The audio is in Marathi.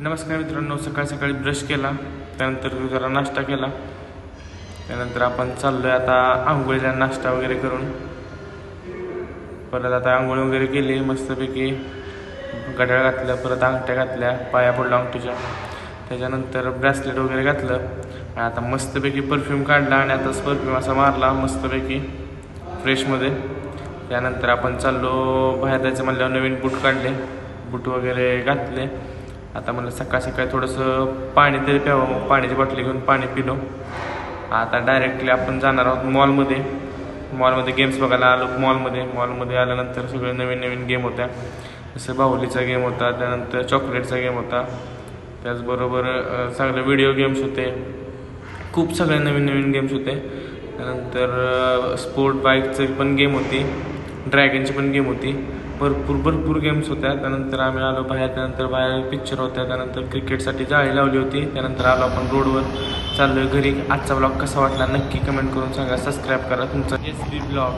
नमस्कार मित्रांनो, सकाळी सकाळी ब्रश केला, त्यानंतर जरा नाश्ता केला, त्यानंतर आपण चाललोय आता आंघोळीला नाश्ता वगैरे करून. परत आता आंघोळ वगैरे केली, मस्तपैकी घड्याळ घातलं, परत अंगठ्या घातल्या, पाया पडला अंगठीच्या, त्याच्यानंतर ब्रेसलेट वगैरे घातलं. आता मस्तपैकी परफ्यूम काढला आणि आताच परफ्यूम असा मारला मस्तपैकी फ्रेशमध्ये. त्यानंतर आपण चाललो बाहेर जायचं म्हणल्यावर नवीन बूट काढले, बूट वगैरे घातले. आता मला सकाळ सकाळी थोडंसं पाणी तरी प्यावं, पाण्याची बाटली घेऊन पाणी पिलो. आता डायरेक्टली आपण जाणार आहोत मॉलमध्ये गेम्स बघायला आलो. मॉलमध्ये आल्यानंतर सगळे नवीन नवीन गेम होत्या, जसं बाहुलीचा गेम होता, त्यानंतर चॉकलेटचा गेम होता, त्याचबरोबर सगळे व्हिडिओ गेम्स होते, खूप सगळे नवीन नवीन गेम्स होते. त्यानंतर स्पोर्ट बाईकची पण गेम होती, ड्रॅगनची पण गेम होती, भरपूर गेम्स होत्या. त्यानंतर आम्ही आलो बाहेर, त्यानंतर बाहेर पिक्चर होत्या, त्यानंतर क्रिकेटसाठी जाळी लावली होती. त्यानंतर आलो आपण रोडवर, चाललो घरी. आजचा ब्लॉग कसा वाटला नक्की कमेंट करून सांगा. सबस्क्राईब करा तुमचा SB ब्लॉग.